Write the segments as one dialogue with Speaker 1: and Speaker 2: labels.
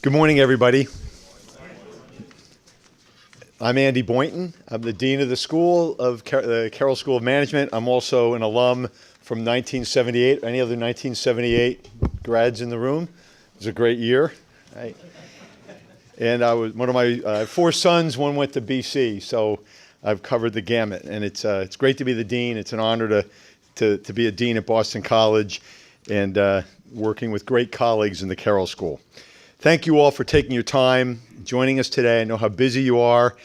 Speaker 1: Good morning, everybody. I'm Andy Boynton. I'm the Dean of the School of the Carroll School of Management. I'm also an alum from 1978. Any other 1978 grads in the room? It was a great year. Right. And I was one of my four sons. One went to BC, so I've covered the gamut. And it's great to be the dean. It's an honor to be a dean at Boston College and working with great colleagues in the Carroll School. Thank you all for taking your time, joining us today. I know how busy you are.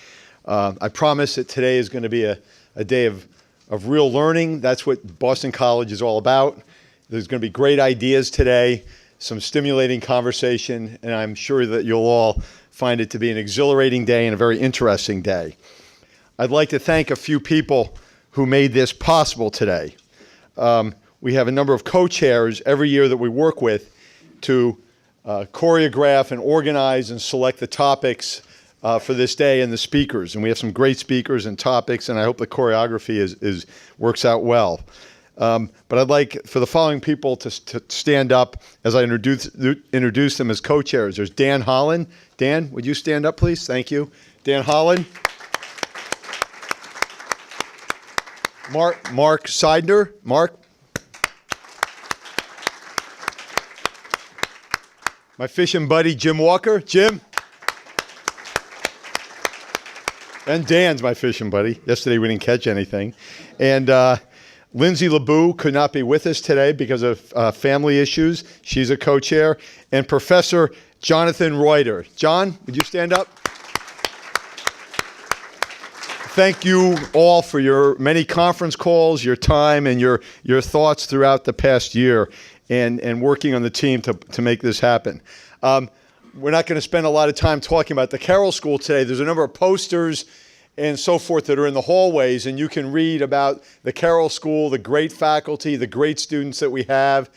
Speaker 1: I promise that today is going to be a day of real learning. That's what Boston College is all about. There's going to be great ideas today, some stimulating conversation, and I'm sure that you'll all find it to be an exhilarating day and a very interesting day. I'd like to thank a few people who made this possible today. We have a number of co-chairs every year that we work with to choreograph and organize and select the topics for this day and the speakers. And we have some great speakers and topics, and I hope the choreography works out well. But I'd like for the following people to stand up as I introduce them as co-chairs. There's Dan Holland. Dan, would you stand up, please? Thank you. Dan Holland. Mark Seidner. Mark. My fishing buddy, Jim Walker. Jim. And Dan's my fishing buddy. Yesterday we didn't catch anything. And Lindsay LeBou could not be with us today because of family issues. She's a co-chair. And Professor Jonathan Reuter. John, would you stand up? Thank you all for your many conference calls, your time, and your thoughts throughout the past year. And working on the team to make this happen. We're not going to spend a lot of time talking about the Carroll School today. There's a number of posters and so forth that are in the hallways, and you can read about the Carroll School, the great faculty, the great students that we have.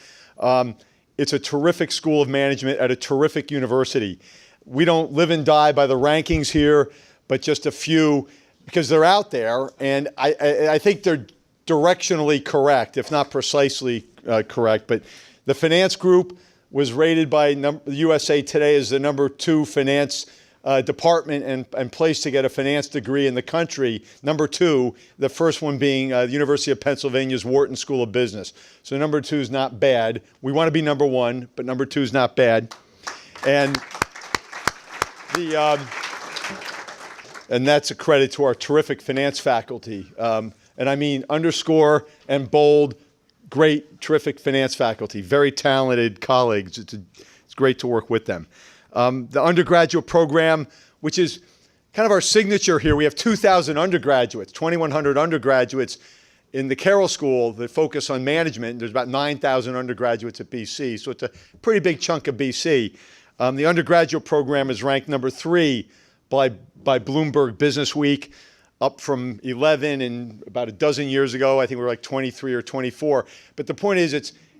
Speaker 1: It's a terrific school of management at a terrific university. We don't live and die by the rankings here, but just a few, because they're out there, and I think they're directionally correct, if not precisely correct. But the finance group was rated by USA Today as the number 2 finance department and place to get a finance degree in the country. Number 2, the first one being the University of Pennsylvania's Wharton School of Business. So number 2 is not bad. We want to be number 1, but number 2 is not bad. And and that's a credit to our terrific finance faculty. And I mean underscore and bold, great, terrific finance faculty, very talented colleagues. It's great to work with them. The undergraduate program, which is kind of our signature here, we have 2,000 undergraduates, 2,100 undergraduates in the Carroll School that focus on management. There's about 9,000 undergraduates at BC, so it's a pretty big chunk of BC. The undergraduate program is ranked number 3 by Bloomberg Business Week, up from 11 and about a dozen years ago. I think we were like 23 or 24. But the point is,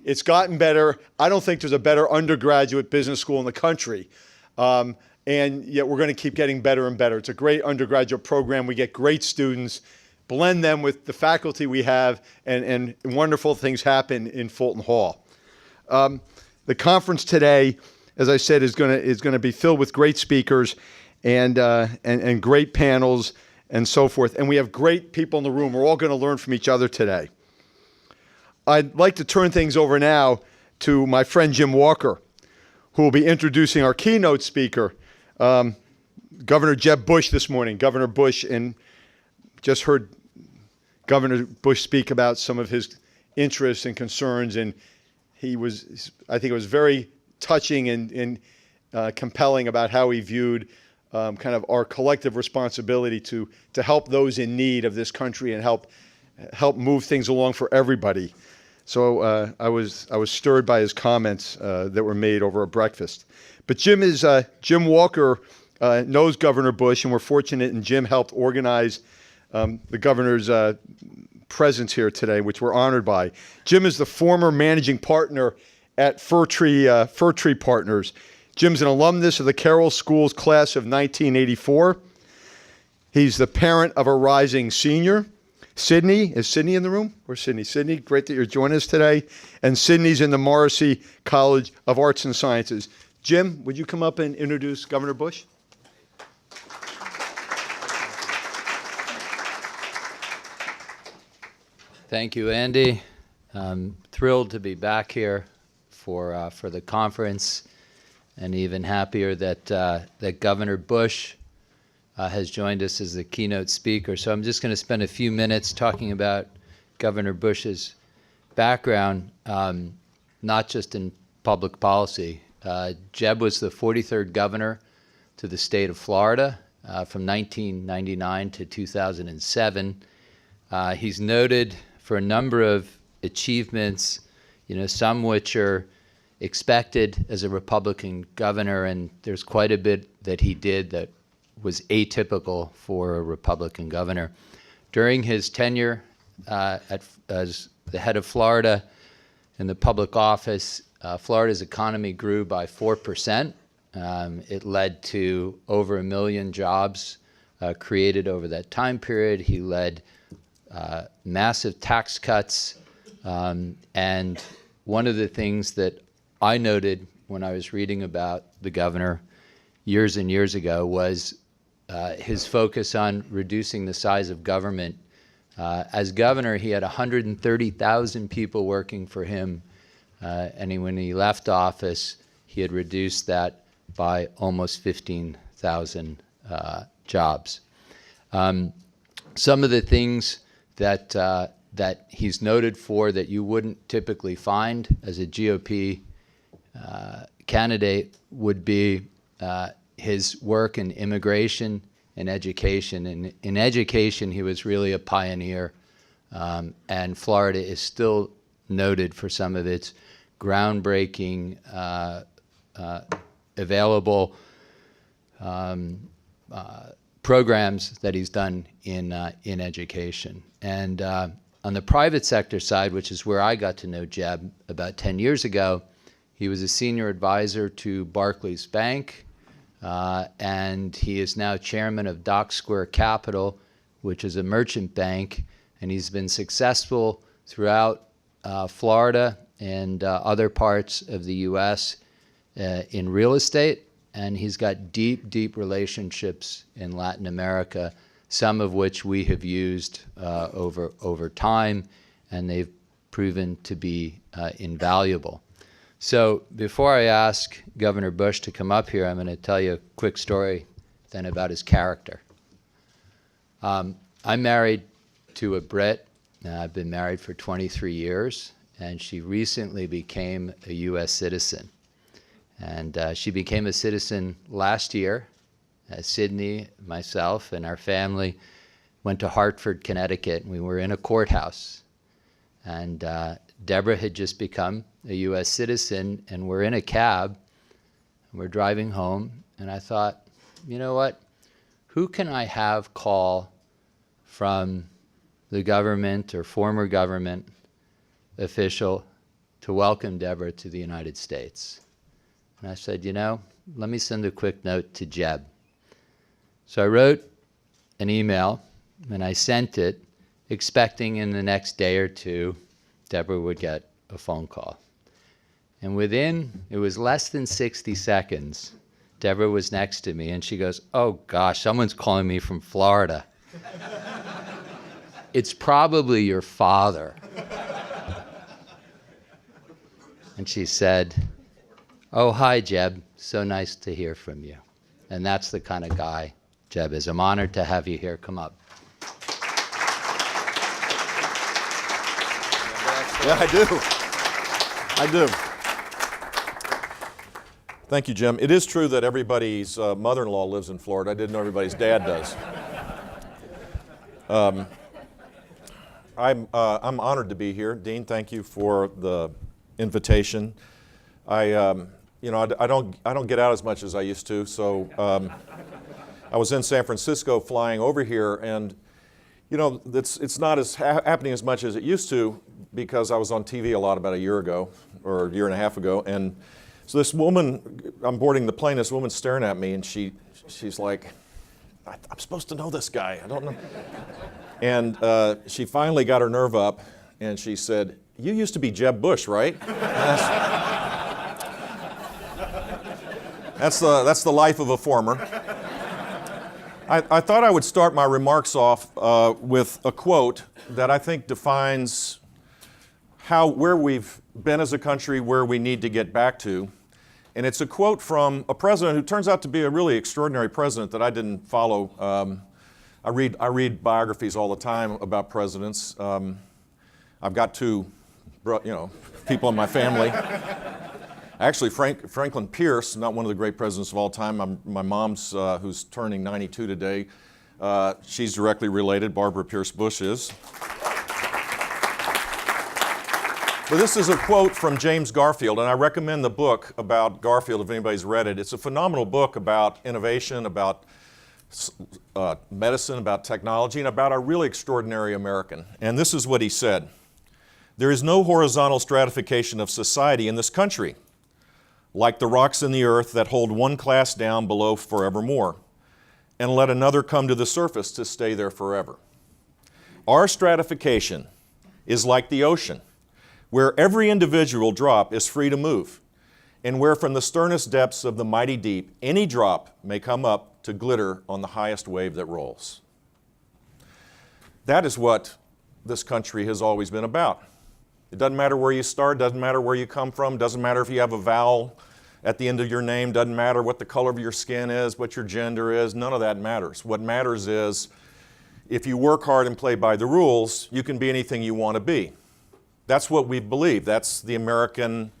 Speaker 1: it's gotten better. I don't think there's a better undergraduate business school in the country. And yet we're going to keep getting better and better. It's a great undergraduate program. We get great students, blend them with the faculty we have, and wonderful things happen in Fulton Hall. The conference today, as I said, is going to be filled with great speakers and great panels and so forth. And we have great people in the room. We're all going to learn from each other today. I'd like to turn things over now to my friend Jim Walker, who will be introducing our keynote speaker, Governor Jeb Bush this morning. Governor Bush, and just heard Governor Bush speak about some of his interests and concerns, and I think it was very touching and compelling about how he viewed kind of our collective responsibility to help those in need of this country and help move things along for everybody. So I was stirred by his comments that were made over a breakfast. But Jim Walker knows Governor Bush, and we're fortunate, and Jim helped organize the governor's presence here today, which we're honored by. Jim is the former managing partner at Fir Tree Partners. Jim's an alumnus of the Carroll School's class of 1984. He's the parent of a rising senior. Sydney, is Sydney in the room? Where's Sydney? Sydney, great that you're joining us today. And Sydney's in the Morrissey College of Arts and Sciences. Jim, would you come up and introduce Governor Bush?
Speaker 2: Thank you, Andy. I'm thrilled to be back here for the conference, and even happier that Governor Bush has joined us as the keynote speaker. So I'm just going to spend a few minutes talking about Governor Bush's background, not just in public policy. Jeb was the 43rd governor to the state of Florida from 1999 to 2007. He's noted for a number of achievements, some which are expected as a Republican governor, and there's quite a bit that he did that was atypical for a Republican governor. During his tenure as the head of Florida in the public office, Florida's economy grew by 4%. It led to over 1 million jobs created over that time period. He led massive tax cuts. And one of the things that I noted when I was reading about the governor years and years ago was his focus on reducing the size of government. As governor, he had 130,000 people working for him, and when he left office, he had reduced that by almost 15,000 jobs. Some of the things that he's noted for that you wouldn't typically find as a GOP candidate would be his work in immigration and education. And in education, he was really a pioneer, and Florida is still noted for some of its groundbreaking, available programs that he's done in education. And on the private sector side, which is where I got to know Jeb about 10 years ago, he was a senior advisor to Barclays Bank, and he is now chairman of Dock Square Capital, which is a merchant bank, and he's been successful throughout Florida and other parts of the U.S. In real estate, and he's got deep, deep relationships in Latin America, some of which we have used over time, and they've proven to be invaluable. So before I ask Governor Bush to come up here, I'm going to tell you a quick story then about his character. I'm married to a Brit. I've been married for 23 years, and she recently became a U.S. citizen. And she became a citizen last year. Sydney, myself, and our family went to Hartford, Connecticut, and we were in a courthouse. And Deborah had just become a U.S. citizen, and we're in a cab, and we're driving home, and I thought, you know what? Who can I have call from the government or former government official to welcome Deborah to the United States? And I said, let me send a quick note to Jeb. So I wrote an email, and I sent it, expecting in the next day or two, Deborah would get a phone call. And it was less than 60 seconds, Deborah was next to me, and she goes, "Oh gosh, someone's calling me from Florida. It's probably your father." And she said, "Oh, hi, Jeb. So nice to hear from you." And that's the kind of guy Jeb is. I'm honored to have you here. Come up.
Speaker 3: Yeah, I do. Thank you, Jim. It is true that everybody's mother-in-law lives in Florida. I didn't know everybody's dad does. I'm honored to be here. Dean, thank you for the invitation. I don't get out as much as I used to, so I was in San Francisco flying over here, and it's not as happening as much as it used to because I was on TV a lot about a year ago or a year and a half ago, and so this woman, I'm boarding the plane, this woman's staring at me, and she's like, I'm supposed to know this guy, I don't know. And she finally got her nerve up, and she said, "You used to be Jeb Bush, right?" That's the life of a former. I thought I would start my remarks off with a quote that I think defines where we've been as a country, where we need to get back to. And it's a quote from a president who turns out to be a really extraordinary president that I didn't follow. I read biographies all the time about presidents. I've got two, people in my family. Actually, Franklin Pierce, not one of the great presidents of all time. My mom's, who's turning 92 today, she's directly related. Barbara Pierce Bush is. But this is a quote from James Garfield, and I recommend the book about Garfield if anybody's read it. It's a phenomenal book about innovation, about medicine, about technology, and about a really extraordinary American. And this is what he said: "There is no horizontal stratification of society in this country, like the rocks in the earth that hold one class down below forevermore, and let another come to the surface to stay there forever. Our stratification is like the ocean, where every individual drop is free to move, and where from the sternest depths of the mighty deep, any drop may come up to glitter on the highest wave that rolls." That is what this country has always been about. It doesn't matter where you start, doesn't matter where you come from, doesn't matter if you have a vowel at the end of your name, doesn't matter what the color of your skin is, what your gender is, none of that matters. What matters is if you work hard and play by the rules, you can be anything you want to be. That's what we believe. That's the American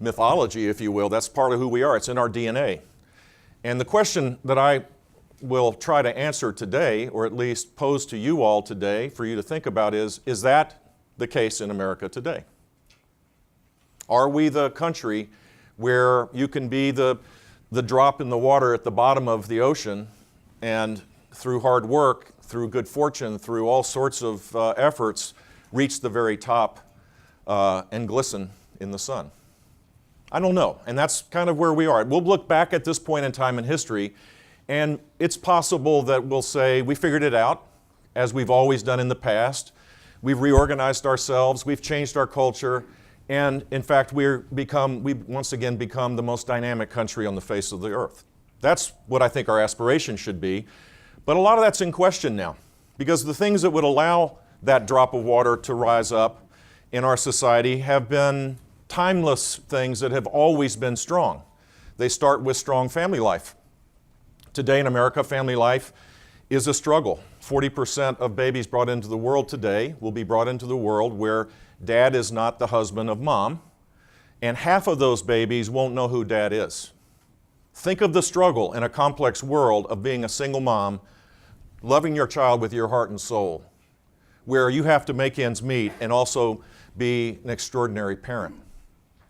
Speaker 3: mythology, if you will. That's part of who we are. It's in our DNA. And the question that I will try to answer today, or at least pose to you all today for you to think about is that the case in America today? Are we the country where you can be the drop in the water at the bottom of the ocean and through hard work, through good fortune, through all sorts of efforts, reach the very top and glisten in the sun? I don't know, and that's kind of where we are. We'll look back at this point in time in history, and it's possible that we'll say we figured it out, as we've always done in the past. We've reorganized ourselves, we've changed our culture, and in fact we've once again become the most dynamic country on the face of the earth. That's what I think our aspiration should be, but a lot of that's in question now, because the things that would allow that drop of water to rise up in our society have been timeless things that have always been strong. They start with strong family life. Today in America, family life is a struggle. 40% of babies brought into the world today will be brought into the world where dad is not the husband of mom, and half of those babies won't know who dad is. Think of the struggle in a complex world of being a single mom, loving your child with your heart and soul, where you have to make ends meet and also be an extraordinary parent.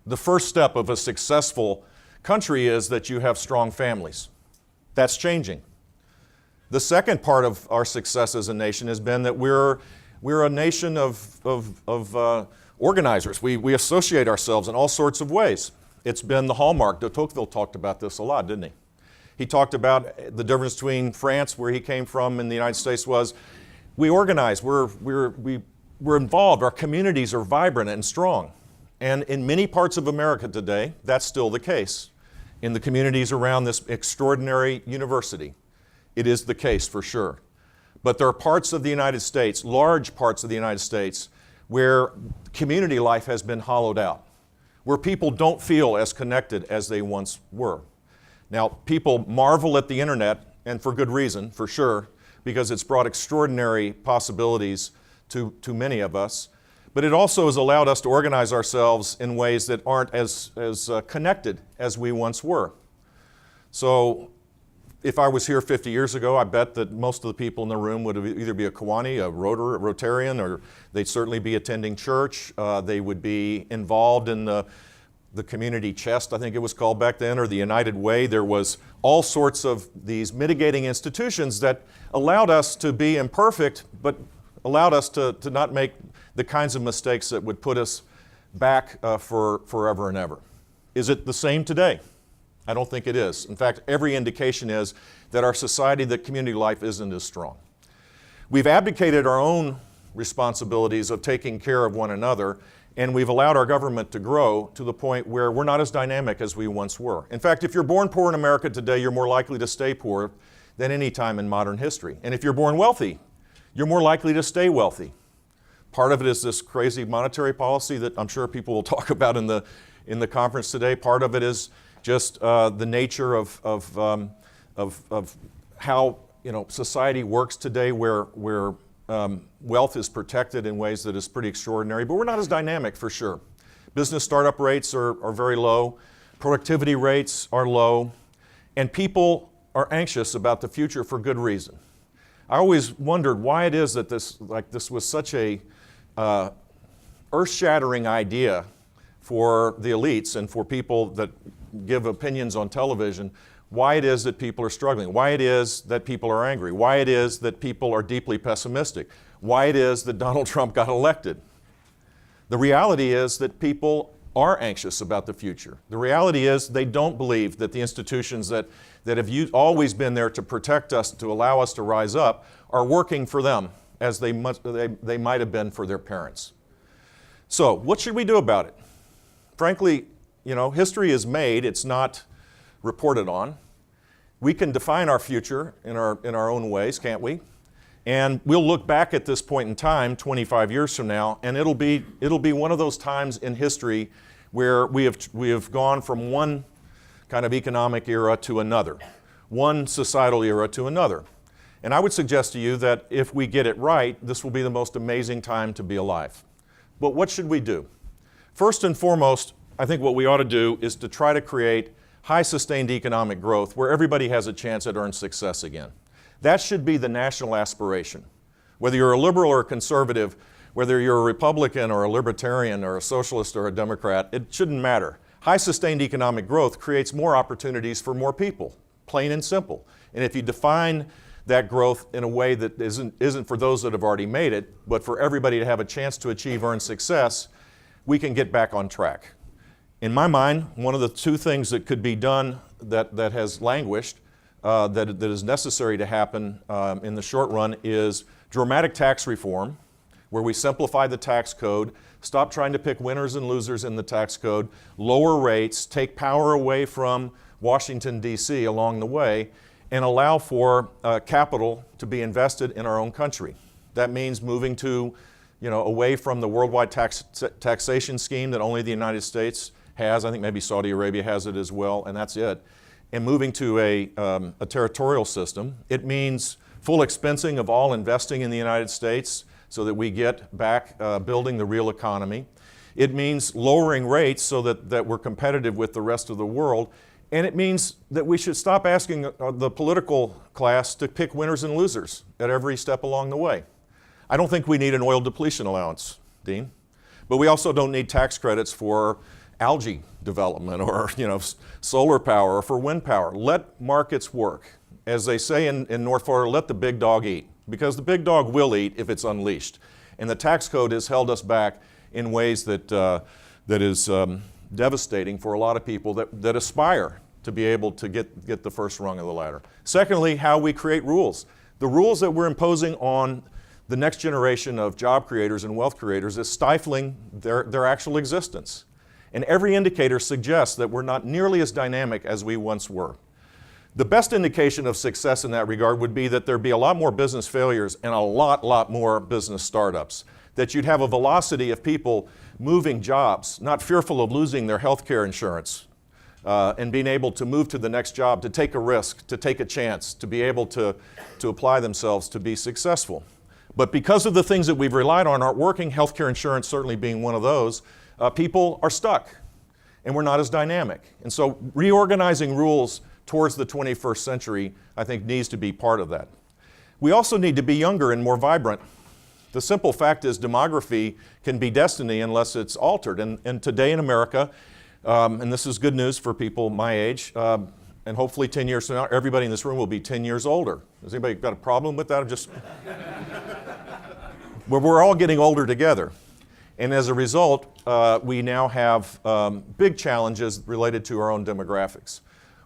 Speaker 3: The first step of a successful country is that you have strong families. That's changing. The second part of our success as a nation has been that we're a nation of organizers. We associate ourselves in all sorts of ways. It's been the hallmark. De Tocqueville talked about this a lot, didn't he? He talked about the difference between France, where he came from, and the United States was we organize, we're involved, our communities are vibrant and strong. And in many parts of America today, that's still the case. In the communities around this extraordinary university, it is the case for sure. But there are parts of the United States, large parts of the United States, where community life has been hollowed out, where people don't feel as connected as they once were. Now, people marvel at the internet, and for good reason, for sure, because it's brought extraordinary possibilities to many of us. But it also has allowed us to organize ourselves in ways that aren't as connected as we once were. So if I was here 50 years ago, I bet that most of the people in the room would either be a Kiwani, a Rotarian, or they'd certainly be attending church. They would be involved in the community chest, I think it was called back then, or the United Way. There was all sorts of these mitigating institutions that allowed us to be imperfect, but allowed us to not make the kinds of mistakes that would put us back for forever and ever. Is it the same today? I don't think it is. In fact, every indication is that our society, that community life isn't as strong. We've abdicated our own responsibilities of taking care of one another, And we've allowed our government to grow to the point where we're not as dynamic as we once were. In fact, if you're born poor in America today, you're more likely to stay poor than any time in modern history. And if you're born wealthy, you're more likely to stay wealthy. Part of it is this crazy monetary policy that I'm sure people will talk about in the conference today. Part of it is just the nature of how society works today, where wealth is protected in ways that is pretty extraordinary. But we're not as dynamic for sure. Business startup rates are very low. Productivity rates are low. And people are anxious about the future for good reason. I always wondered why it is that this was such a earth-shattering idea for the elites and for people that give opinions on television, why it is that people are struggling, why it is that people are angry, why it is that people are deeply pessimistic, why it is that Donald Trump got elected. The reality is that people are anxious about the future. The reality is they don't believe that the institutions that have always been there to protect us, to allow us to rise up, are working for them as they might have been for their parents. So what should we do about it? Frankly, history is made, it's not reported on. We can define our future in our own ways, can't we? And we'll look back at this point in time 25 years from now, and it'll be one of those times in history where we have gone from one kind of economic era to another, one societal era to another. And I would suggest to you that if we get it right, this will be the most amazing time to be alive. But what should we do? First and foremost, I think what we ought to do is to try to create high sustained economic growth where everybody has a chance at earned success again. That should be the national aspiration. Whether you're a liberal or a conservative, whether you're a Republican or a libertarian or a socialist or a Democrat, it shouldn't matter. High sustained economic growth creates more opportunities for more people, plain and simple. And if you define that growth in a way that isn't for those that have already made it, but for everybody to have a chance to achieve earned success, we can get back on track. In my mind, one of the two things that could be done that has languished, that is necessary to happen in the short run, is dramatic tax reform, where we simplify the tax code, stop trying to pick winners and losers in the tax code, lower rates, take power away from Washington, D.C. along the way, and allow for capital to be invested in our own country. That means moving to, away from the worldwide taxation scheme that only the United States has. I think maybe Saudi Arabia has it as well, and that's it. And moving to a territorial system. It means full expensing of all investing in the United States so that we get back building the real economy. It means lowering rates so that we're competitive with the rest of the world. And it means that we should stop asking the political class to pick winners and losers at every step along the way. I don't think we need an oil depletion allowance, Dean, but we also don't need tax credits for algae development or solar power or for wind power. Let markets work. As they say in North Florida, let the big dog eat, because the big dog will eat if it's unleashed. And the tax code has held us back in ways that is devastating for a lot of people that aspire to be able to get the first rung of the ladder. Secondly, how we create rules. The rules that we're imposing on the next generation of job creators and wealth creators is stifling their actual existence. And every indicator suggests that we're not nearly as dynamic as we once were. The best indication of success in that regard would be that there'd be a lot more business failures and a lot more business startups. That you'd have a velocity of people moving jobs, not fearful of losing their health care insurance, and being able to move to the next job, to take a risk, to take a chance, to be able to apply themselves to be successful. But because of the things that we've relied on aren't working, health care insurance certainly being one of those, people are stuck and we're not as dynamic. And so reorganizing rules towards the 21st century, I think, needs to be part of that. We also need to be younger and more vibrant. The simple fact is demography can be destiny unless it's altered. And today in America, and this is good news for people my age, and hopefully 10 years from now, everybody in this room will be 10 years older. Has anybody got a problem with that? We're all getting older together. And as a result, we now have big challenges related to our own demographics.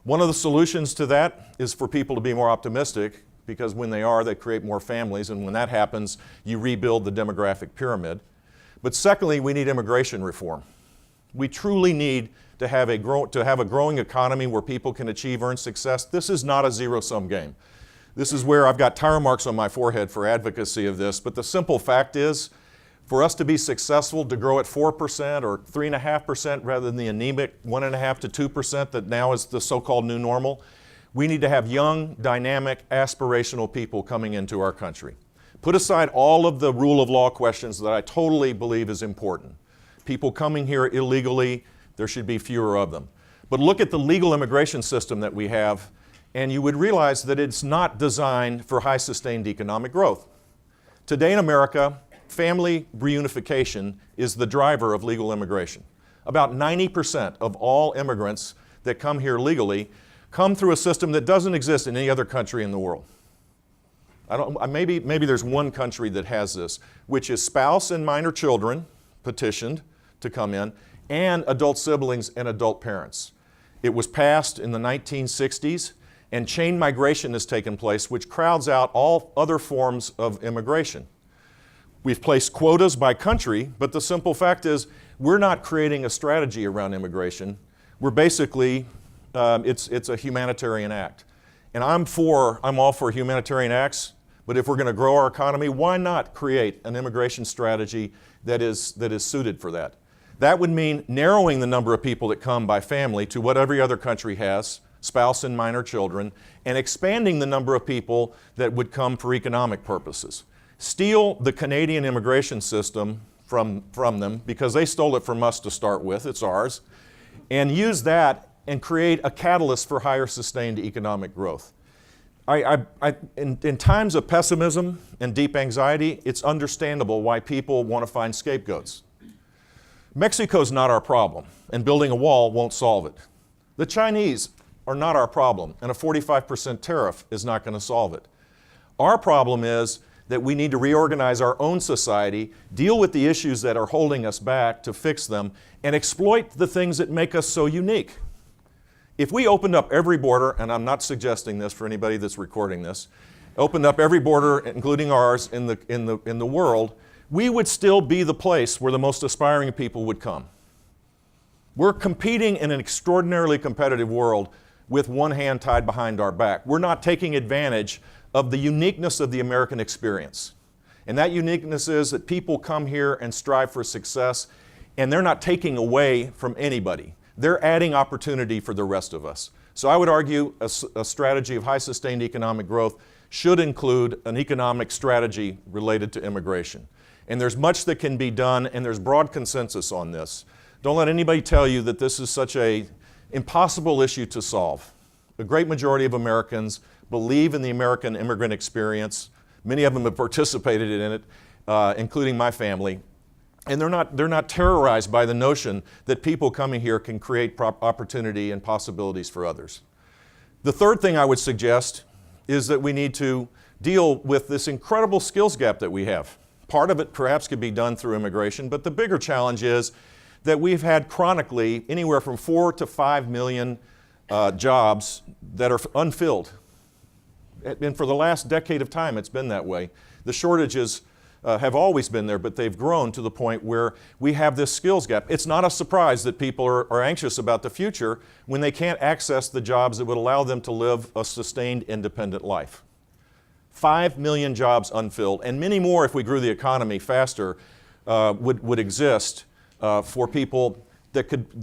Speaker 3: One of the solutions to that is for people to be more optimistic, because when they are, they create more families, and when that happens, you rebuild the demographic pyramid. But secondly, we need immigration reform. We truly need to have a growing economy where people can achieve earned success. This is not a zero-sum game. This is where I've got tire marks on my forehead for advocacy of this, but the simple fact is, for us to be successful, to grow at 4% or 3.5% rather than the anemic 1.5% to 2% that now is the so-called new normal, we need to have young, dynamic, aspirational people coming into our country. Put aside all of the rule of law questions that I totally believe is important. People coming here illegally, there should be fewer of them. But look at the legal immigration system that we have, and you would realize that it's not designed for high sustained economic growth. Today in America, family reunification is the driver of legal immigration. About 90% of all immigrants that come here legally come through a system that doesn't exist in any other country in the world. Maybe there's one country that has this, which is spouse and minor children petitioned to come in, and adult siblings and adult parents. It was passed in the 1960s, and chain migration has taken place, which crowds out all other forms of immigration. We've placed quotas by country, but the simple fact is we're not creating a strategy around immigration. We're basically, it's a humanitarian act. And I'm all for humanitarian acts, but if we're going to grow our economy, why not create an immigration strategy that is suited for that? That would mean narrowing the number of people that come by family to what every other country has, spouse and minor children, and expanding the number of people that would come for economic purposes. Steal the Canadian immigration system from them, because they stole it from us to start with, it's ours, and use that and create a catalyst for higher sustained economic growth. In times of pessimism and deep anxiety, it's understandable why people want to find scapegoats. Mexico's not our problem, and building a wall won't solve it. The Chinese are not our problem, and a 45% tariff is not going to solve it. Our problem is that we need to reorganize our own society, deal with the issues that are holding us back to fix them, and exploit the things that make us so unique. If we opened up every border, and I'm not suggesting this for anybody that's recording this, opened up every border, including ours, in the world, we would still be the place where the most aspiring people would come. We're competing in an extraordinarily competitive world with one hand tied behind our back. We're not taking advantage of the uniqueness of the American experience. And that uniqueness is that people come here and strive for success, and they're not taking away from anybody. They're adding opportunity for the rest of us. So I would argue a strategy of high sustained economic growth should include an economic strategy related to immigration. And there's much that can be done, and there's broad consensus on this. Don't let anybody tell you that this is such an impossible issue to solve. A great majority of Americans believe in the American immigrant experience. Many of them have participated in it, including my family. And they're not terrorized by the notion that people coming here can create opportunity and possibilities for others. The third thing I would suggest is that we need to deal with this incredible skills gap that we have. Part of it perhaps could be done through immigration, but the bigger challenge is that we've had chronically anywhere from 4 to 5 million jobs that are unfilled. And for the last decade of time, it's been that way. The shortages have always been there, but they've grown to the point where we have this skills gap. It's not a surprise that people are anxious about the future when they can't access the jobs that would allow them to live a sustained, independent life. 5 million jobs unfilled, and many more if we grew the economy faster would exist for people that could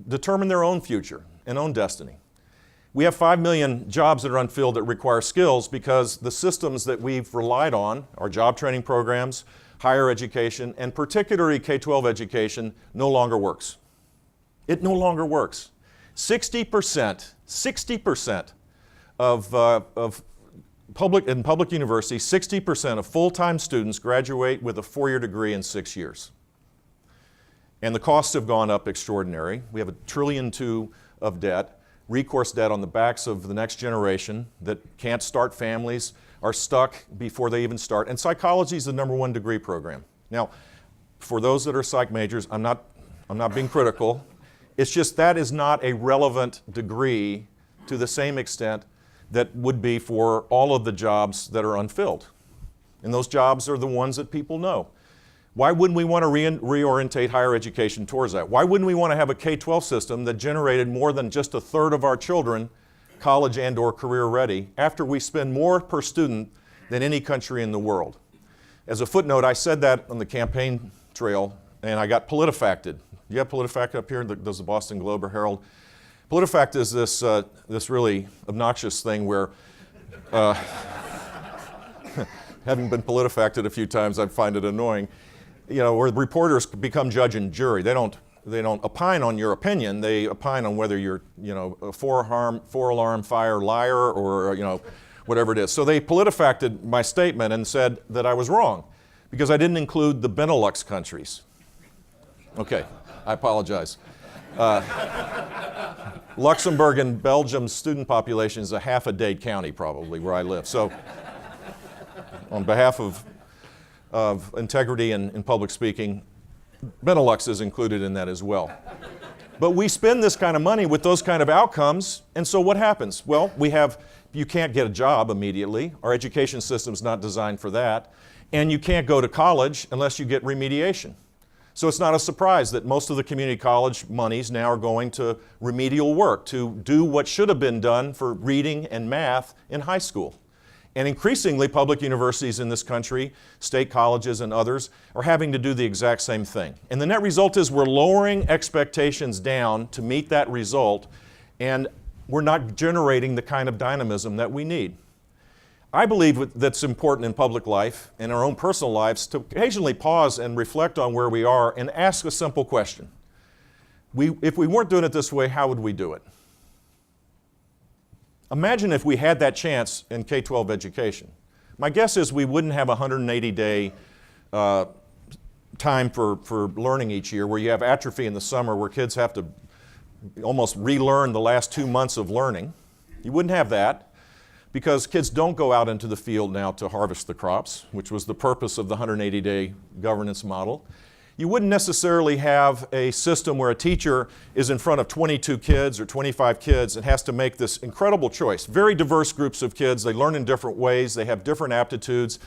Speaker 3: determine their own future and own destiny. We have 5 million jobs that are unfilled that require skills because the systems that we've relied on, our job training programs, higher education, and particularly K-12 education, no longer works. It no longer works. 60% of public universities, 60% of full-time students graduate with a 4-year degree in 6 years. And the costs have gone up extraordinary. We have $1.2 trillion of debt. Recourse debt on the backs of the next generation that can't start families, are stuck before they even start. And psychology is the #1 degree program. Now, for those that are psych majors, I'm not being critical. It's just that is not a relevant degree to the same extent that would be for all of the jobs that are unfilled. And those jobs are the ones that people know. Why wouldn't we want to reorientate higher education towards that? Why wouldn't we want to have a K-12 system that generated more than just a third of our children college and or career ready after we spend more per student than any country in the world? As a footnote, I said that on the campaign trail and I got PolitiFacted. You have PolitiFact up here? Does the Boston Globe or Herald? PolitiFact is this really obnoxious thing where, having been PolitiFacted a few times, I find it annoying. You know, where reporters become judge and jury. They don't opine on your opinion. They opine on whether you're, you know, a four-alarm fire liar or, you know, whatever it is. So they PolitiFacted my statement and said that I was wrong because I didn't include the Benelux countries. Okay, I apologize. Luxembourg and Belgium's student population is a half a Dade County probably where I live. So on behalf of integrity and public speaking, Benelux is included in that as well. But we spend this kind of money with those kind of outcomes, and so what happens? Well, you can't get a job immediately. Our education system's not designed for that. And you can't go to college unless you get remediation. So it's not a surprise that most of the community college monies now are going to remedial work, to do what should have been done for reading and math in high school. And increasingly, public universities in this country, state colleges and others, are having to do the exact same thing. And the net result is we're lowering expectations down to meet that result, and we're not generating the kind of dynamism that we need. I believe that's important in public life, in our own personal lives, to occasionally pause and reflect on where we are and ask a simple question. If we weren't doing it this way, how would we do it? Imagine if we had that chance in K-12 education. My guess is we wouldn't have a 180-day time for learning each year, where you have atrophy in the summer, where kids have to almost relearn the last 2 months of learning. You wouldn't have that because kids don't go out into the field now to harvest the crops, which was the purpose of the 180-day governance model. You wouldn't necessarily have a system where a teacher is in front of 22 kids or 25 kids and has to make this incredible choice. Very diverse groups of kids. They learn in different ways. They have different aptitudes.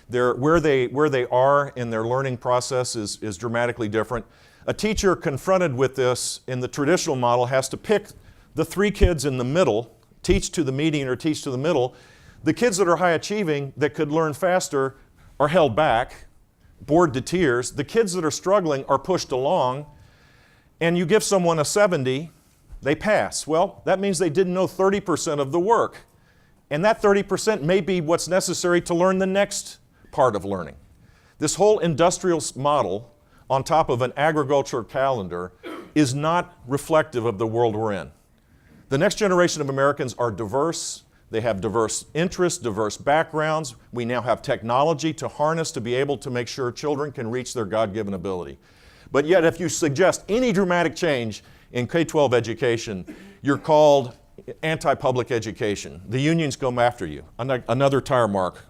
Speaker 3: Where they are in their learning process is dramatically different. A teacher confronted with this in the traditional model has to pick the 3 kids in the middle, teach to the median or teach to the middle. The kids that are high achieving that could learn faster are held back, bored to tears. The kids that are struggling are pushed along, and you give someone a 70, they pass. Well, that means they didn't know 30% of the work, and that 30% may be what's necessary to learn the next part of learning. This whole industrial model on top of an agricultural calendar is not reflective of the world we're in. The next generation of Americans are diverse. They have diverse interests, diverse backgrounds. We now have technology to harness to be able to make sure children can reach their God-given ability. But yet, if you suggest any dramatic change in K-12 education, you're called anti-public education. The unions come after you. Another tire mark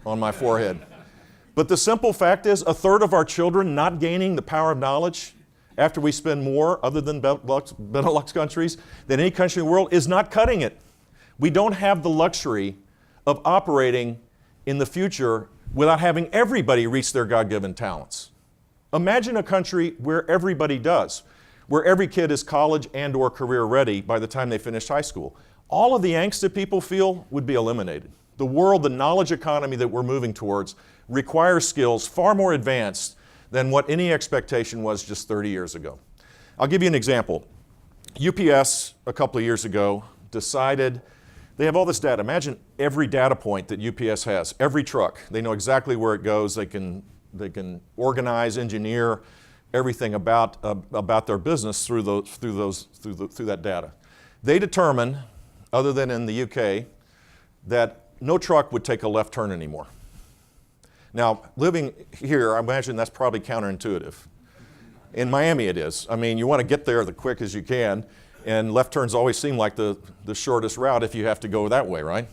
Speaker 3: on my forehead. But the simple fact is, a third of our children not gaining the power of knowledge after we spend more, other than Benelux countries, than any country in the world is not cutting it. We don't have the luxury of operating in the future without having everybody reach their God-given talents. Imagine a country where everybody does, where every kid is college and or career ready by the time they finish high school. All of the angst that people feel would be eliminated. The world, the knowledge economy that we're moving towards requires skills far more advanced than what any expectation was just 30 years ago. I'll give you an example. UPS, a couple of years ago, decided they have all this data. Imagine every data point that UPS has, every truck. They know exactly where it goes. They can organize, engineer everything about their business through that data. They determined, other than in the UK, that no truck would take a left turn anymore. Now, living here, I imagine that's probably counterintuitive. In Miami it is. I mean, you want to get there the quick as you can, and left turns always seem like the shortest route if you have to go that way, right?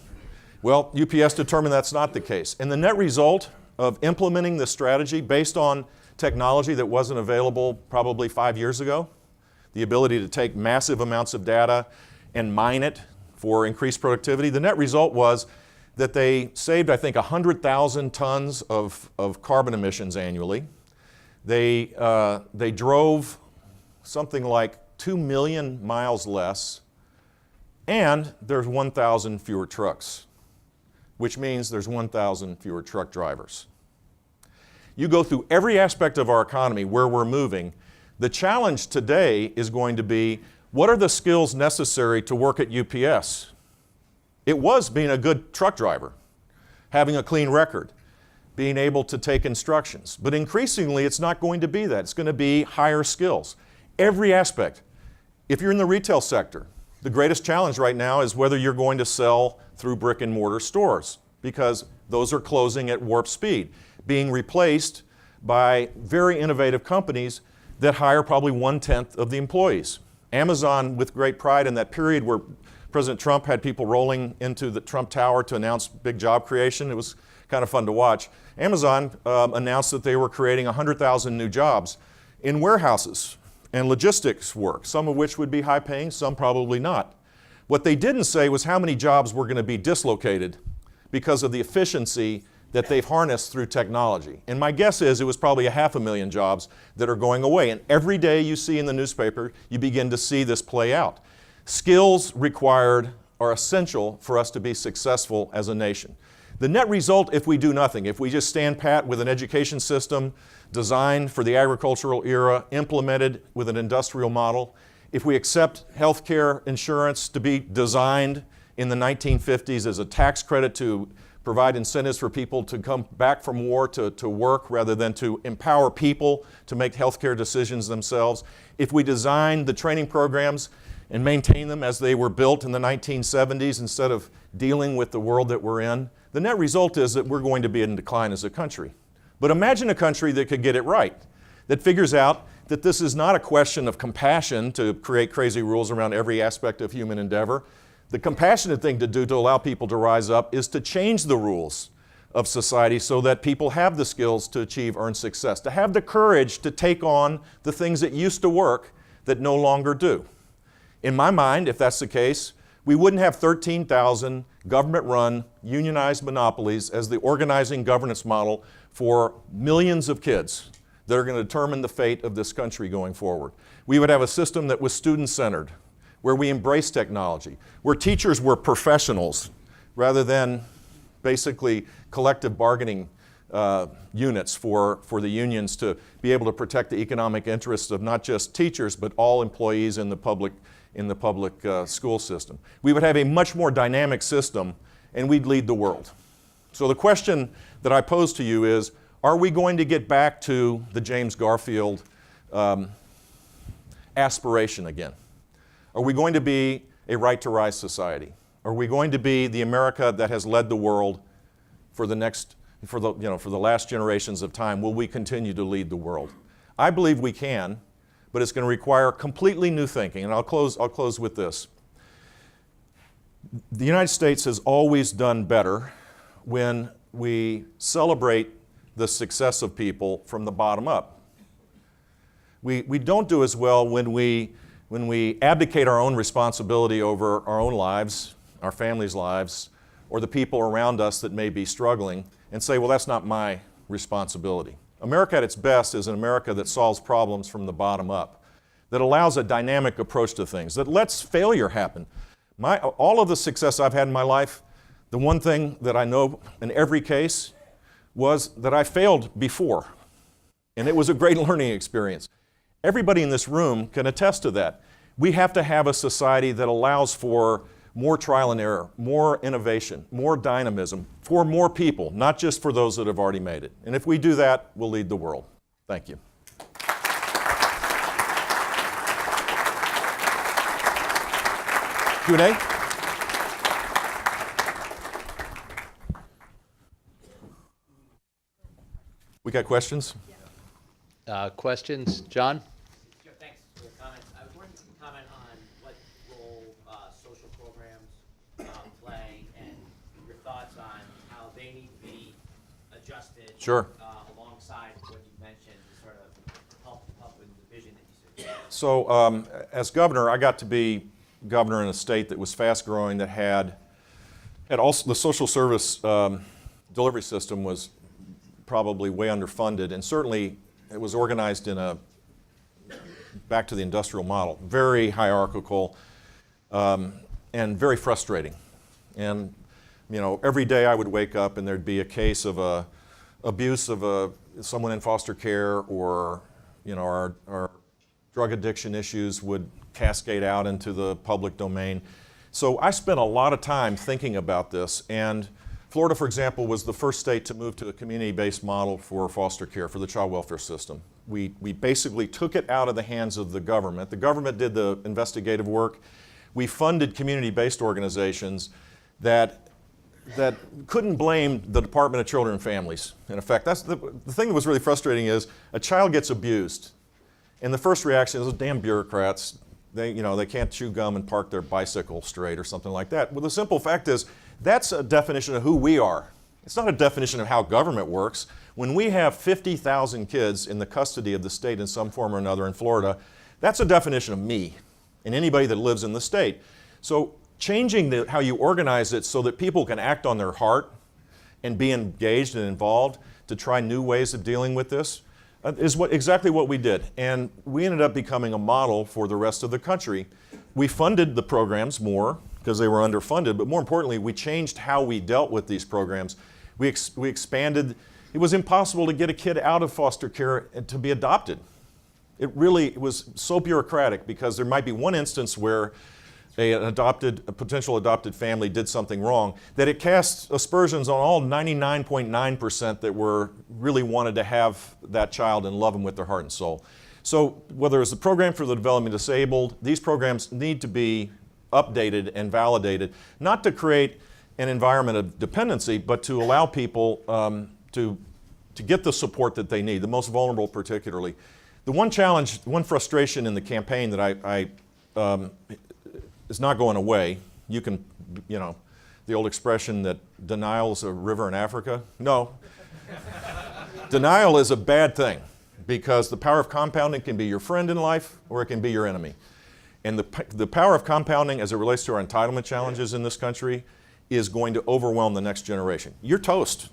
Speaker 3: Well, UPS determined that's not the case. And the net result of implementing this strategy based on technology that wasn't available probably 5 years ago, the ability to take massive amounts of data and mine it for increased productivity, the net result was that they saved, I think, 100,000 tons of carbon emissions annually. They drove something like 2 million miles less, and there's 1,000 fewer trucks, which means there's 1,000 fewer truck drivers. You go through every aspect of our economy where we're moving. The challenge today is going to be, what are the skills necessary to work at UPS? It was being a good truck driver, having a clean record, being able to take instructions. But increasingly, it's not going to be that. It's going to be higher skills. Every aspect. If you're in the retail sector, the greatest challenge right now is whether you're going to sell through brick and mortar stores, because those are closing at warp speed, being replaced by very innovative companies that hire probably 1/10 of the employees. Amazon, with great pride in that period where President Trump had people rolling into the Trump Tower to announce big job creation, it was kind of fun to watch. Amazon announced that they were creating 100,000 new jobs in warehouses and logistics work, some of which would be high paying, some probably not. What they didn't say was how many jobs were going to be dislocated because of the efficiency that they've harnessed through technology. And my guess is it was probably 500,000 jobs that are going away. And every day you see in the newspaper, you begin to see this play out. Skills required are essential for us to be successful as a nation. The net result, if we do nothing, if we just stand pat with an education system designed for the agricultural era, implemented with an industrial model, if we accept healthcare insurance to be designed in the 1950s as a tax credit to provide incentives for people to come back from war to work rather than to empower people to make healthcare decisions themselves, if we design the training programs and maintain them as they were built in the 1970s instead of dealing with the world that we're in, the net result is that we're going to be in decline as a country. But imagine a country that could get it right, that figures out that this is not a question of compassion to create crazy rules around every aspect of human endeavor. The compassionate thing to do to allow people to rise up is to change the rules of society so that people have the skills to achieve earned success, to have the courage to take on the things that used to work that no longer do. In my mind, if that's the case, we wouldn't have 13,000 government-run, unionized monopolies as the organizing governance model for millions of kids that are going to determine the fate of this country going forward. We would have a system that was student-centered, where we embrace technology, where teachers were professionals rather than basically collective bargaining units for the unions to be able to protect the economic interests of not just teachers, but all employees in the public school system. We would have a much more dynamic system, and we'd lead the world. So the question that I pose to you is, are we going to get back to the James Garfield aspiration again? Are we going to be a right to rise society? Are we going to be the America that has led the world for the last generations of time? Will we continue to lead the world? I believe we can, but it's going to require completely new thinking. And I'll close with this. The United States has always done better when we celebrate the success of people from the bottom up. We don't do as well when we abdicate our own responsibility over our own lives, our families' lives, or the people around us that may be struggling, and say, well, that's not my responsibility. America at its best is an America that solves problems from the bottom up, that allows a dynamic approach to things, that lets failure happen. All of the success I've had in my life, the one thing that I know in every case was that I failed before, and it was a great learning experience. Everybody in this room can attest to that. We have to have a society that allows for more trial and error, more innovation, more dynamism, for more people, not just for those that have already made it. And if we do that, we'll lead the world. Thank you. Q&A? We got questions?
Speaker 2: Questions? John?
Speaker 4: Sure, thanks for the comments. I was wondering if you could comment on what role social programs play and your thoughts on how they need to be adjusted
Speaker 3: Sure.
Speaker 4: Alongside what you mentioned to sort of help with the vision that you said.
Speaker 3: So as governor, I got to be governor in a state that was fast growing, that had also the social service delivery system was probably way underfunded, and certainly it was organized in back to the industrial model, very hierarchical, and very frustrating. And every day I would wake up and there'd be a case of abuse of someone in foster care, or our drug addiction issues would cascade out into the public domain. So I spent a lot of time thinking about this, and Florida, for example, was the first state to move to a community-based model for foster care, for the child welfare system. We basically took it out of the hands of the government. The government did the investigative work. We funded community-based organizations that couldn't blame the Department of Children and Families. In effect, that's the thing that was really frustrating is a child gets abused, and the first reaction is, damn bureaucrats, they can't chew gum and park their bicycle straight or something like that. Well, the simple fact is, that's a definition of who we are. It's not a definition of how government works. When we have 50,000 kids in the custody of the state in some form or another in Florida, that's a definition of me and anybody that lives in the state. So changing how you organize it so that people can act on their heart and be engaged and involved to try new ways of dealing with this is exactly what we did. And we ended up becoming a model for the rest of the country. We funded the programs more because they were underfunded, but more importantly, we changed how we dealt with these programs. We expanded. It was impossible to get a kid out of foster care and to be adopted. It was so bureaucratic because there might be one instance where a potential adopted family did something wrong, that it cast aspersions on all 99.9% that really wanted to have that child and love them with their heart and soul. So whether it's the program for the developmentally disabled, these programs need to be updated and validated, not to create an environment of dependency, but to allow people to get the support that they need, the most vulnerable particularly. The one challenge, one frustration in the campaign that is not going away. You can, the old expression that denial is a river in Africa. No. Denial is a bad thing because the power of compounding can be your friend in life or it can be your enemy. And the power of compounding as it relates to our entitlement challenges in this country is going to overwhelm the next generation. You're toast.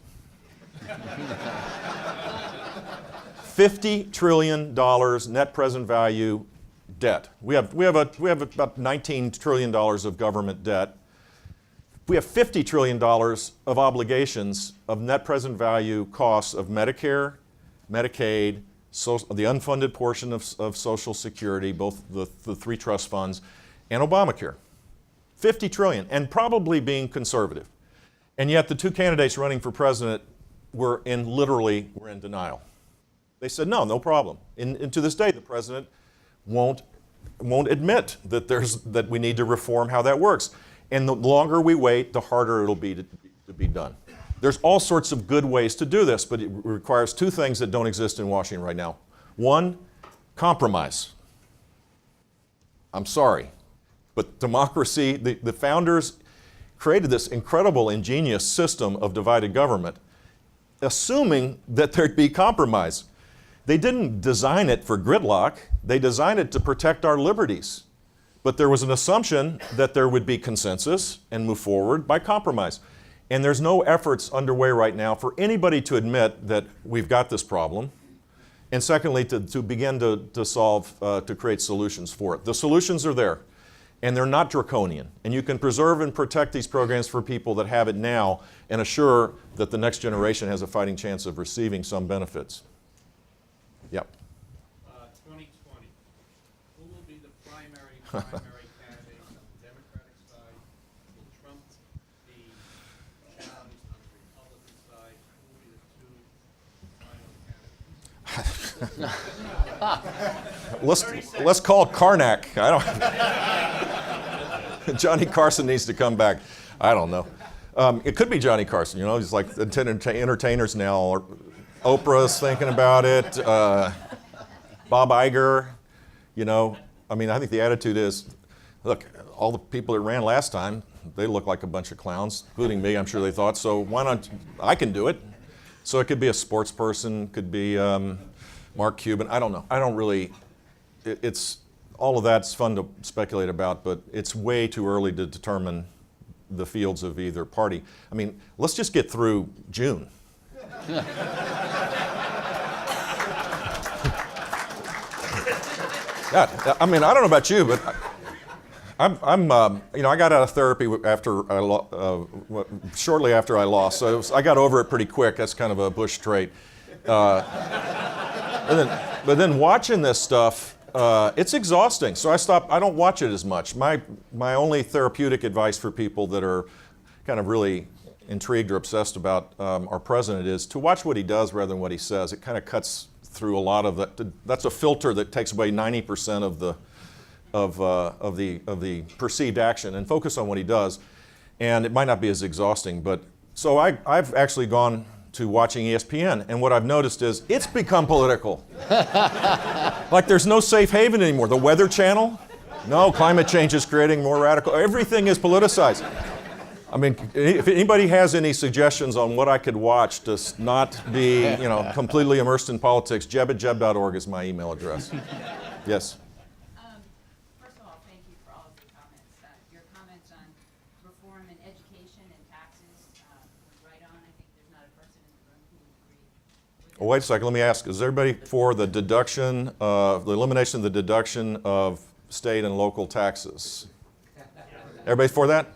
Speaker 3: $50 trillion net present value debt. We have about $19 trillion of government debt. We have $50 trillion of obligations of net present value costs of Medicare, Medicaid, the unfunded portion of Social Security, both the three trust funds, and Obamacare. 50 trillion, and probably being conservative. And yet the two candidates running for president were in denial. They said, no problem. And to this day, the president won't admit that we need to reform how that works. And the longer we wait, the harder it'll be to be done. There's all sorts of good ways to do this, but it requires two things that don't exist in Washington right now. One, compromise. I'm sorry, but democracy, the founders created this incredible, ingenious system of divided government, assuming that there'd be compromise. They didn't design it for gridlock. They designed it to protect our liberties. But there was an assumption that there would be consensus and move forward by compromise. And there's no efforts underway right now for anybody to admit that we've got this problem. And secondly, to begin to solve, to create solutions for it. The solutions are there, and they're not draconian. And you can preserve and protect these programs for people that have it now and assure that the next generation has a fighting chance of receiving some benefits. Yep.
Speaker 5: 2020. Who will be the primary candidate on the Democratic side? Will Trump be challenged on the Republican side? Who will be the two final candidates?
Speaker 3: Let's call Karnak. Johnny Carson needs to come back. I don't know. It could be Johnny Carson. He's like entertainers now. Or Oprah's thinking about it. Bob Iger. I think the attitude is, look, all the people that ran last time, they look like a bunch of clowns, including me. I'm sure they thought. So why not? I can do it. So it could be a sports person. Could be Mark Cuban. I don't know. I don't really. It's all of that's fun to speculate about, but it's way too early to determine the fields of either party. Let's just get through June. Yeah, I mean, I don't know about you, but I got out of therapy after shortly after I lost, so I got over it pretty quick. That's kind of a Bush trait. But then watching this stuff, it's exhausting. So I don't watch it as much. My only therapeutic advice for people that are kind of really intrigued or obsessed about our president is to watch what he does rather than what he says. It kind of cuts through a lot of that. That's a filter that takes away 90% of the perceived action, and focus on what he does. And it might not be as exhausting, but so I've actually gone to watching ESPN, and what I've noticed is it's become political. Like there's no safe haven anymore. The Weather Channel, no, climate change is creating more radical. Everything is politicized. I mean, if anybody has any suggestions on what I could watch to not be, completely immersed in politics, jeb@jeb.org is my email address. Yes.
Speaker 6: First of all, thank you for all of your comments. Your comments on reform in education and taxes was right on. I think there's not a person in the room who would agree with
Speaker 3: Well, wait a second. Let me ask: is everybody for the elimination of the deduction of state and local taxes? Everybody for that?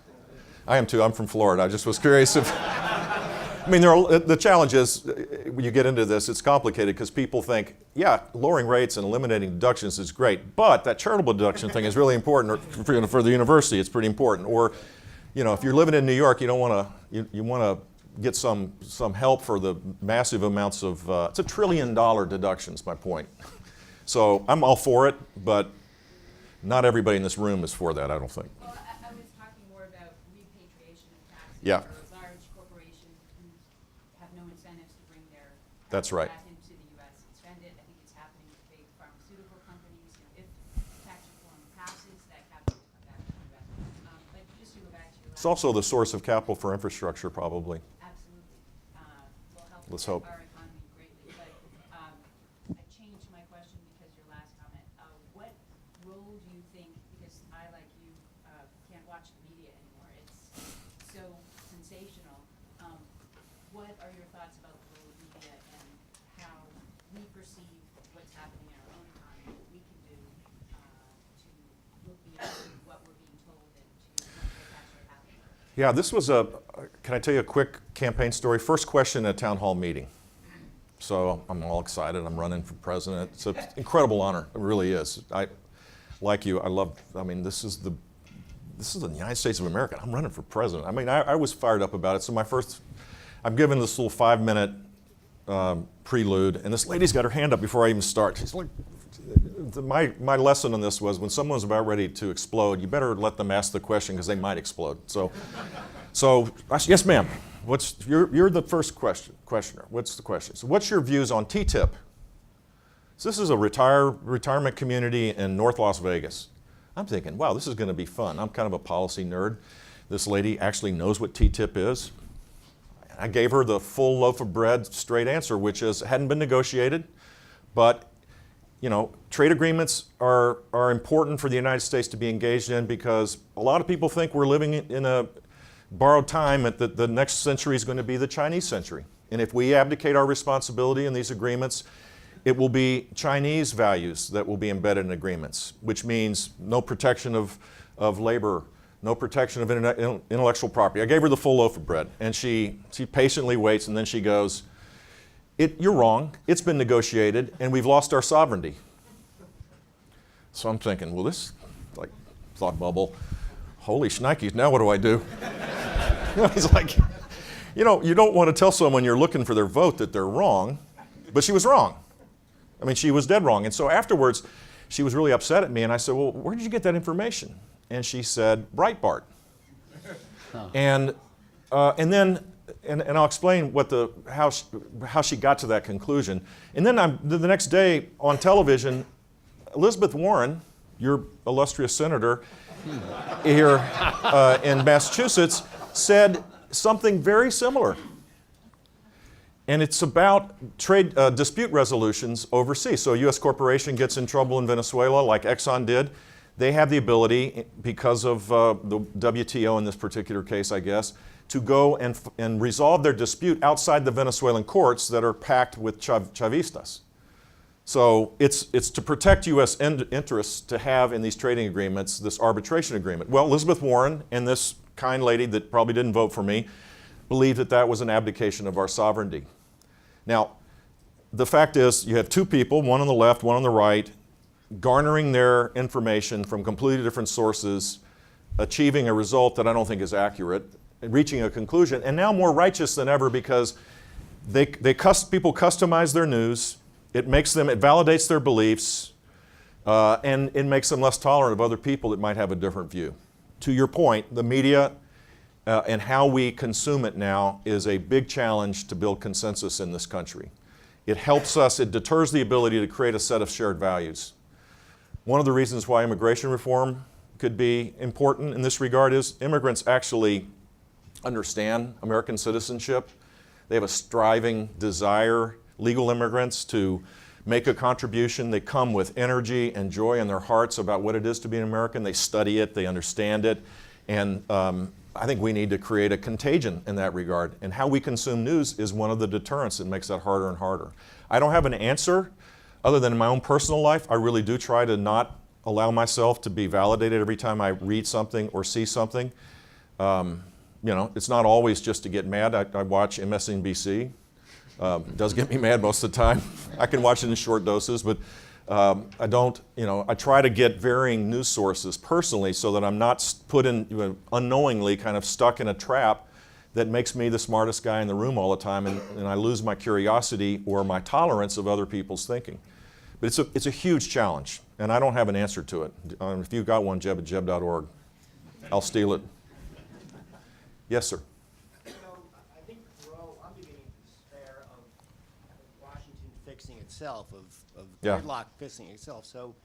Speaker 3: I am too. I'm from Florida. I just was curious if. I mean, the challenge is when you get into this, it's complicated because people think, yeah, lowering rates and eliminating deductions is great, but that charitable deduction thing is really important for the university. It's pretty important. Or, if you're living in New York, you don't want to. You want to get some help for the massive amounts of. It's $1 trillion deductions. My point. So I'm all for it, but not everybody in this room is for that. I don't think.
Speaker 6: Well, I was talking more about repatriation of taxes
Speaker 3: Yeah.
Speaker 6: for large corporations who have no incentives to bring their
Speaker 3: That's right.
Speaker 6: back into the U.S. and spend it. I think it's happening with big pharmaceutical companies. If tax reform passes, that capital will come back to the U.S. But just to go back to your
Speaker 3: It's also the source of capital for infrastructure, probably.
Speaker 6: absolutely will help
Speaker 3: Let's
Speaker 6: protect
Speaker 3: hope.
Speaker 6: our economy greatly. But I changed my question because your last comment. What role do you think, because I, like you, can't watch the media anymore. It's so sensational. What are your thoughts about the role of media and how we perceive what's happening in our own economy, what we can do to look beyond what we're being told and to what's actually happening?
Speaker 3: Yeah, this was can I tell you a quick campaign story? First question at a town hall meeting. So I'm all excited. I'm running for president. It's an incredible honor. It really is. Like you, this is the United States of America. I'm running for president. I mean, I was fired up about it. So I'm given this little 5-minute prelude, and this lady's got her hand up before I even start. She's like, my lesson on this was when someone's about ready to explode, you better let them ask the question because they might explode. So I said, yes, ma'am. You're the first questioner. What's the question? So what's your views on TTIP? So this is a retirement community in North Las Vegas. I'm thinking, wow, this is going to be fun. I'm kind of a policy nerd. This lady actually knows what TTIP is. I gave her the full loaf of bread, straight answer, which is it hadn't been negotiated, but trade agreements are important for the United States to be engaged in because a lot of people think we're living in a borrowed time, that the next century is going to be the Chinese century. And if we abdicate our responsibility in these agreements, it will be Chinese values that will be embedded in agreements, which means no protection of labor, no protection of intellectual property. I gave her the full loaf of bread, and she patiently waits, and then she goes, you're wrong. It's been negotiated, and we've lost our sovereignty. So I'm thinking, well, this, thought bubble, holy shnikes, now what do I do? He's like, you don't want to tell someone you're looking for their vote that they're wrong, but she was wrong. I mean, she was dead wrong. And so afterwards, she was really upset at me, and I said, well, where did you get that information? And she said, Breitbart. Oh. And I'll explain how she got to that conclusion. And then the next day on television, Elizabeth Warren, your illustrious senator here in Massachusetts, said something very similar. And it's about trade dispute resolutions overseas. So a U.S. corporation gets in trouble in Venezuela, like Exxon did. They have the ability, because of the WTO in this particular case, I guess, to go and resolve their dispute outside the Venezuelan courts that are packed with Chavistas. So it's to protect U.S. interests to have in these trading agreements this arbitration agreement. Well, Elizabeth Warren and this kind lady that probably didn't vote for me believed that that was an abdication of our sovereignty. Now, the fact is you have two people, one on the left, one on the right, garnering their information from completely different sources, achieving a result that I don't think is accurate, and reaching a conclusion, and now more righteous than ever because people customize their news. It validates their beliefs, and it makes them less tolerant of other people that might have a different view. To your point, the media and how we consume it now is a big challenge to build consensus in this country. It helps us, it deters the ability to create a set of shared values. One of the reasons why immigration reform could be important in this regard is immigrants actually understand American citizenship. They have a striving desire, legal immigrants, to make a contribution. They come with energy and joy in their hearts about what it is to be an American. They study it, they understand it, and I think we need to create a contagion in that regard. And how we consume news is one of the deterrents that makes that harder and harder. I don't have an answer other than in my own personal life. I really do try to not allow myself to be validated every time I read something or see something. You know, it's not always just to get mad. I watch MSNBC. It does get me mad most of the time. I can watch it in short doses, but I don't, you know, I try to get varying news sources personally so that I'm not put in, unknowingly kind of stuck in a trap that makes me the smartest guy in the room all the time, and I lose my curiosity or my tolerance of other people's thinking. But it's a huge challenge, and I don't have an answer to it. If you've got one, Jeb at jeb.org. I'll steal it. Yes, sir.
Speaker 7: I think I'm beginning to despair of Washington fixing itself, of
Speaker 3: Yeah.
Speaker 7: gridlock fixing itself. So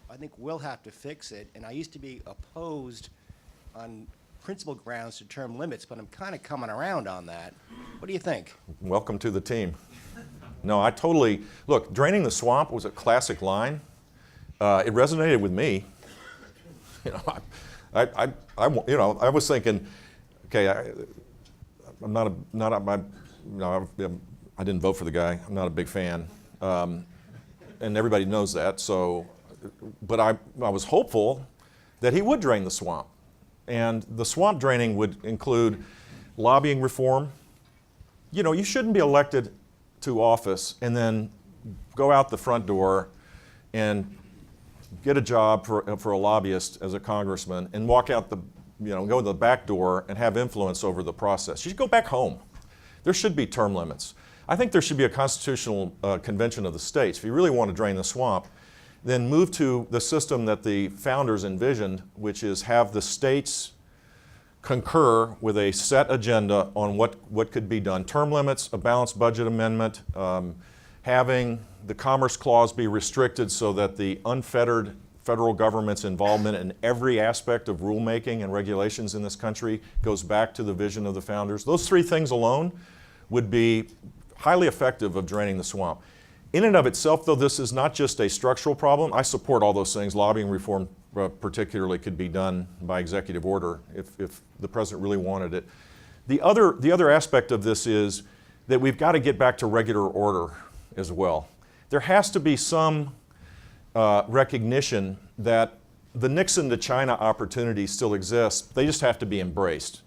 Speaker 7: I think we'll have to fix it. And I used to be opposed on principal grounds to term limits, but I'm kind of coming around on that. What do you think?
Speaker 3: Welcome to the team. No, I totally, look, draining the swamp was a classic line. It resonated with me. You know, I was thinking, okay, I didn't vote for the guy. I'm not a big fan, and everybody knows that. So, but I was hopeful that he would drain the swamp, and the swamp draining would include lobbying reform. You know, you shouldn't be elected to office and then go out the front door and get a job for a lobbyist as a congressman and walk out the, you know, go to the back door and have influence over the process. You should go back home. There should be term limits. I think there should be a constitutional convention of the states. If you really want to drain the swamp, then move to the system that the founders envisioned, which is have the states concur with a set agenda on what could be done. Term limits, a balanced budget amendment, having the Commerce Clause be restricted so that the unfettered federal government's involvement in every aspect of rulemaking and regulations in this country goes back to the vision of the founders. Those three things alone would be highly effective of draining the swamp. In and of itself, though, this is not just a structural problem. I support all those things. Lobbying reform particularly could be done by executive order if the president really wanted it. The other aspect of this is that we've got to get back to regular order as well. There has to be some recognition that the Nixon to China opportunity still exists. They just have to be embraced.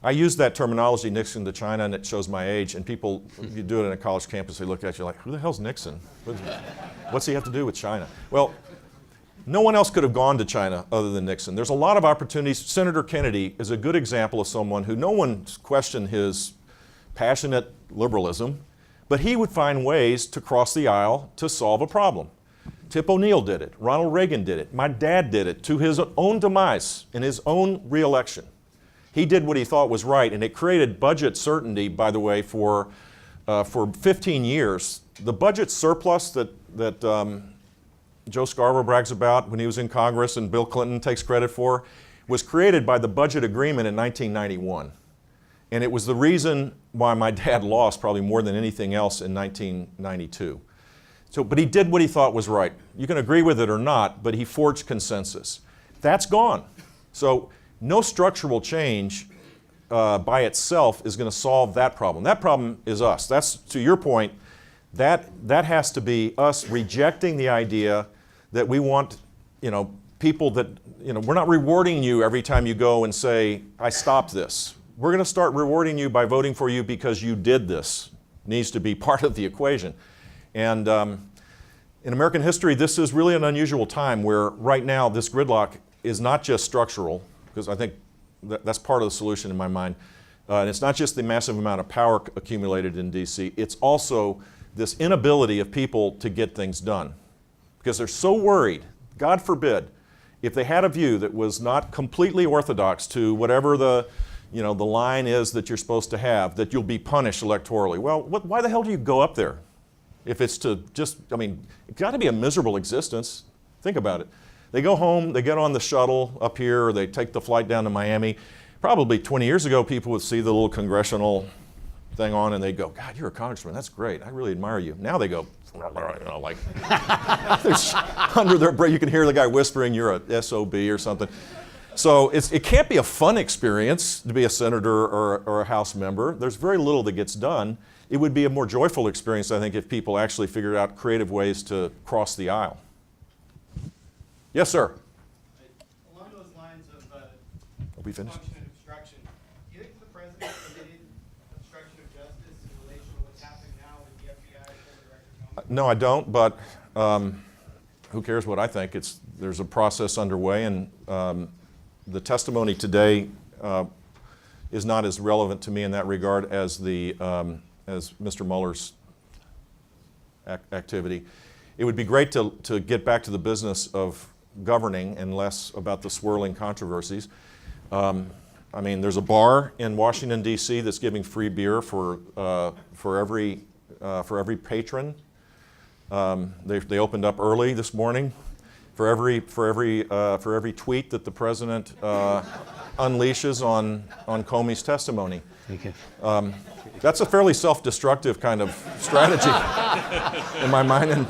Speaker 3: I use that terminology, Nixon to China, and it shows my age. And people, you do it in a college campus, they look at you like, who the hell's Nixon? What's he have to do with China? Well, no one else could have gone to China other than Nixon. There's a lot of opportunities. Senator Kennedy is a good example of someone who no one questioned his passionate liberalism, but he would find ways to cross the aisle to solve a problem. Tip O'Neill did it. Ronald Reagan did it. My dad did it to his own demise in his own reelection. He did what he thought was right, and it created budget certainty, by the way, for 15 years. The budget surplus that Joe Scarborough brags about when he was in Congress and Bill Clinton takes credit for was created by the budget agreement in 1991. And it was the reason why my dad lost probably more than anything else in 1992. But he did what he thought was right. You can agree with it or not, but he forged consensus. That's gone. So no structural change by itself is going to solve that problem. That problem is us. That's, to your point, That has to be us rejecting the idea that we want, people that, we're not rewarding you every time you go and say, I stopped this. We're going to start rewarding you by voting for you because you did this. Needs to be part of the equation. And in American history, this is really an unusual time where right now this gridlock is not just structural, because I think that's part of the solution in my mind. And it's not just the massive amount of power accumulated in DC, it's also this inability of people to get things done. Because they're so worried, God forbid, if they had a view that was not completely orthodox to whatever the line is that you're supposed to have, that you'll be punished electorally. Well, why the hell do you go up there? If it's to it's got to be a miserable existence. Think about it. They go home, they get on the shuttle up here, or they take the flight down to Miami. Probably 20 years ago, people would see the little congressional thing on and they'd go, God, you're a congressman, that's great, I really admire you. Now they go, like, under their breath, you can hear the guy whispering, you're a SOB or something. So it can't be a fun experience to be a senator or a House member. There's very little that gets done. It would be a more joyful experience, I think, if people actually figured out creative ways to cross the aisle. Yes, sir.
Speaker 8: Along those lines of
Speaker 3: Are we finished?
Speaker 8: function and obstruction, do you think the president committed obstruction of justice in relation to what's happening now with the FBI full director?
Speaker 3: No, I don't, but who cares what I think? There's a process underway, and the testimony today is not as relevant to me in that regard as as Mr. Mueller's activity. It would be great to get back to the business of governing and less about the swirling controversies. There's a bar in Washington, D.C. that's giving free beer for every patron. They opened up early this morning. For every tweet that the president unleashes on Comey's testimony.
Speaker 2: Thank you.
Speaker 3: That's a fairly self-destructive kind of strategy in my mind, and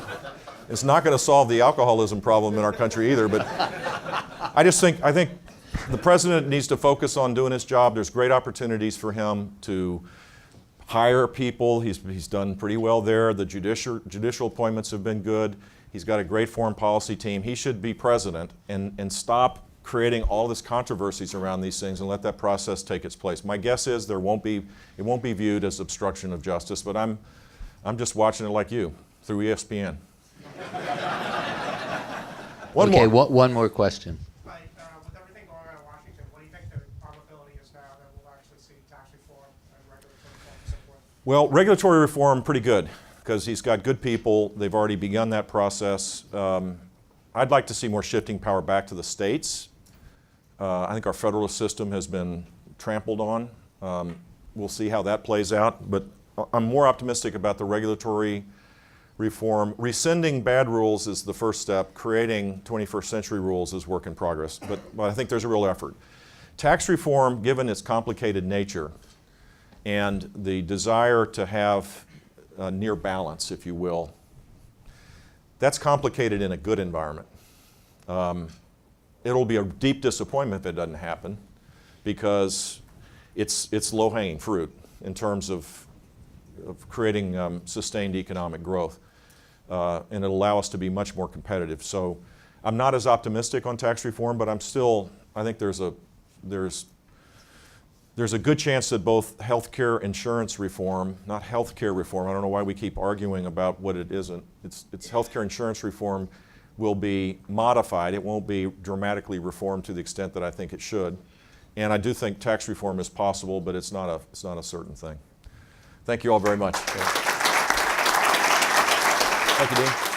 Speaker 3: it's not going to solve the alcoholism problem in our country either. But I think the president needs to focus on doing his job. There's great opportunities for him to hire people. He's done pretty well there. The judicial appointments have been good. He's got a great foreign policy team. He should be president and stop creating all this controversies around these things and let that process take its place. My guess is it won't be viewed as obstruction of justice, but I'm just watching it like you through ESPN. One
Speaker 2: more question.
Speaker 8: With everything going on in Washington, what do you think the probability is now that we'll actually see tax reform and regulatory reform and so forth?
Speaker 3: Well, regulatory reform, pretty good, because he's got good people. They've already begun that process. I'd like to see more shifting power back to the states. I think our federalist system has been trampled on. We'll see how that plays out, but I'm more optimistic about the regulatory reform. Rescinding bad rules is the first step. Creating 21st century rules is work in progress, but I think there's a real effort. Tax reform, given its complicated nature and the desire to have near balance, if you will, that's complicated in a good environment. It'll be a deep disappointment if it doesn't happen, because it's low-hanging fruit in terms of creating sustained economic growth, and it'll allow us to be much more competitive. So I'm not as optimistic on tax reform, but I think there's a good chance that both healthcare insurance reform, not healthcare reform, I don't know why we keep arguing about what it isn't, it's healthcare insurance reform will be modified. It won't be dramatically reformed to the extent that I think it should. And I do think tax reform is possible, but it's not a certain thing. Thank you all very much. Thank you, Dean.